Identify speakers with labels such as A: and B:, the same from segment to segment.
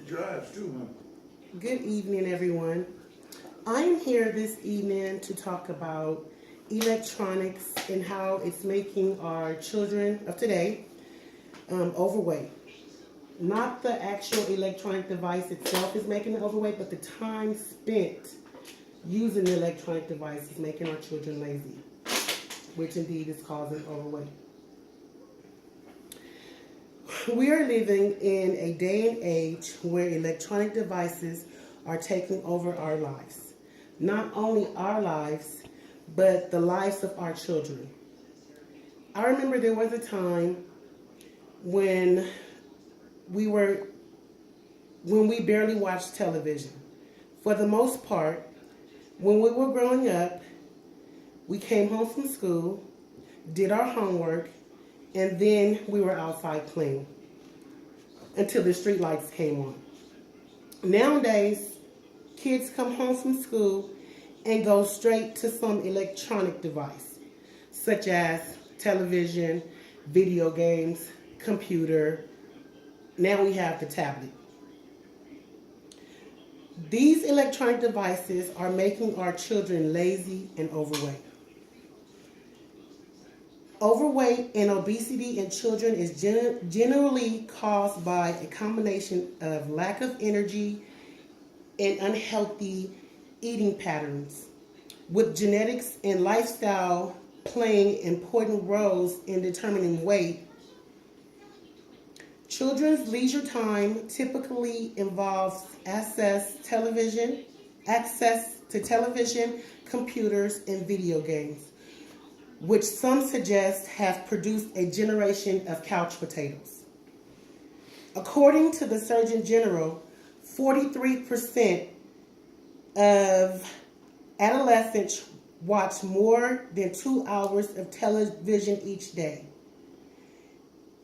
A: drives too, huh?
B: Good evening, everyone. I am here this evening to talk about electronics and how it's making our children of today overweight. Not the actual electronic device itself is making them overweight, but the time spent using the electronic device is making our children lazy, which indeed is causing overweight. We are living in a day and age where electronic devices are taking over our lives. Not only our lives, but the lives of our children. I remember there was a time when we barely watched television. For the most part, when we were growing up, we came home from school, did our homework, and then we were outside playing until the street lights came on. Nowadays, kids come home from school and go straight to some electronic device, such as television, video games, computer. Now we have the tablet. These electronic devices are making our children lazy and overweight. Overweight and obesity in children is generally caused by a combination of lack of energy and unhealthy eating patterns, with genetics and lifestyle playing important roles in determining weight. Children's leisure time typically involves access to television, computers, and video games, which some suggest have produced a generation of couch potatoes. According to the Surgeon General, 43% of adolescents watch more than 2 hours of television each day.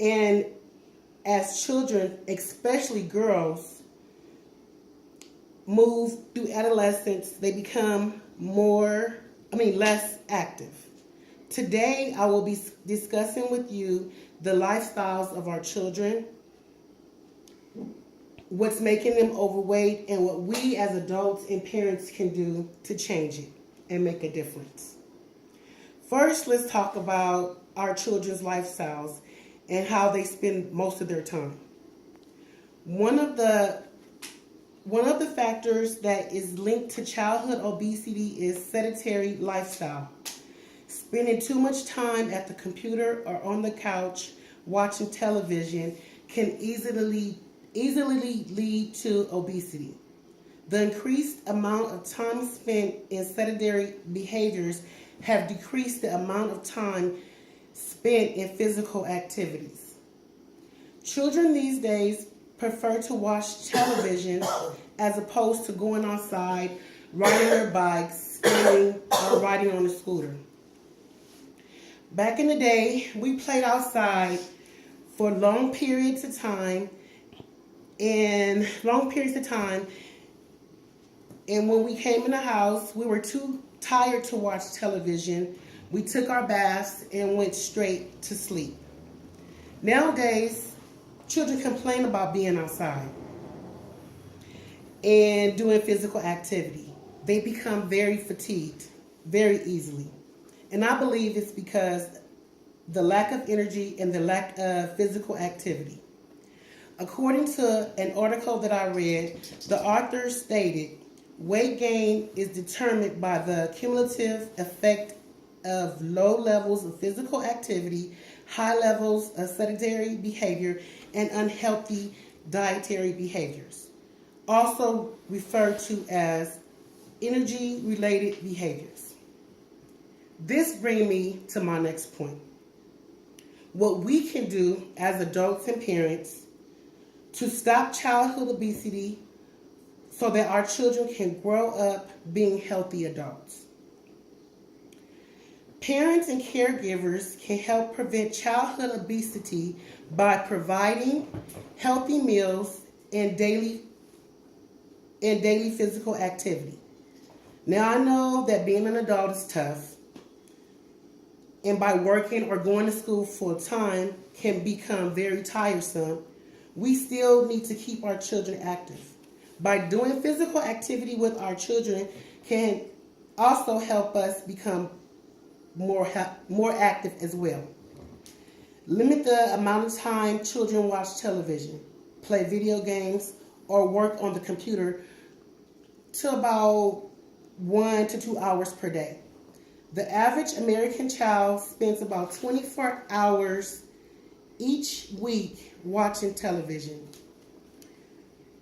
B: And as children, especially girls, move through adolescence, they become less active. Today, I will be discussing with you the lifestyles of our children, what's making them overweight, and what we as adults and parents can do to change it and make a difference. First, let's talk about our children's lifestyles and how they spend most of their time. One of the factors that is linked to childhood obesity is sedentary lifestyle. Spending too much time at the computer or on the couch watching television can easily lead to obesity. The increased amount of time spent in sedentary behaviors have decreased the amount of time spent in physical activities. Children these days prefer to watch television as opposed to going outside, riding their bikes, skating, or riding on a scooter. Back in the day, we played outside for long periods of time, and when we came in the house, we were too tired to watch television. We took our baths and went straight to sleep. Nowadays, children complain about being outside and doing physical activity. They become very fatigued very easily. And I believe it's because the lack of energy and the lack of physical activity. According to an article that I read, the author stated, weight gain is determined by the cumulative effect of low levels of physical activity, high levels of sedentary behavior, and unhealthy dietary behaviors, also referred to as energy-related behaviors. This brings me to my next point. What we can do as adults and parents to stop childhood obesity so that our children can grow up being healthy adults. Parents and caregivers can help prevent childhood obesity by providing healthy meals and daily physical activity. Now I know that being an adult is tough, and by working or going to school full time can become very tiresome we still need to keep our children active. By doing physical activity with our children can also help us become more active as well. Limit the amount of time children watch television, play video games, or work on the computer to about 1 to 2 hours per day. The average American child spends about 24 hours each week watching television.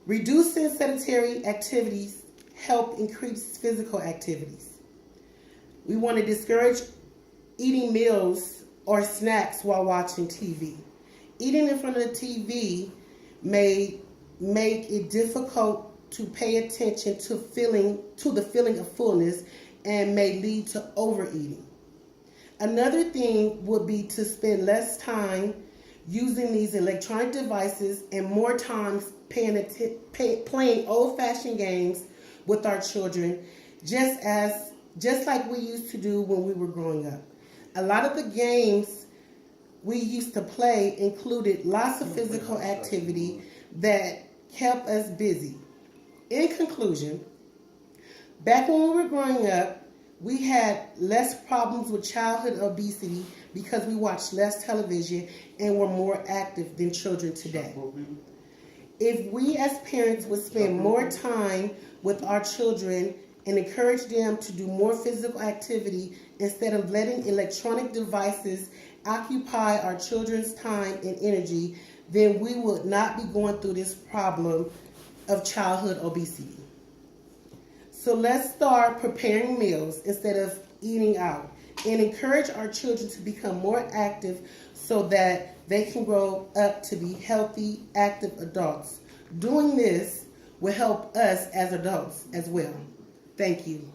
B: Reducing sedentary activities help increase physical activities. We want to discourage eating meals or snacks while watching TV. Eating in front of the TV may make it difficult to pay attention to the feeling of fullness and may lead to overeating. Another thing would be to spend less time using these electronic devices and more time playing old-fashioned games with our children, just like we used to do when we were growing up. A lot of the games we used to play included lots of physical activity that kept us busy. In conclusion, back when we were growing up, we had less problems with childhood obesity because we watched less television and were more active than children today. If we as parents would spend more time with our children and encourage them to do more physical activity instead of letting electronic devices occupy our children's time and energy, then we would not be going through this problem of childhood obesity. So let's start preparing meals instead of eating out and encourage our children to become more active so that they can grow up to be healthy, active adults. Doing this will help us as adults as well. Thank you.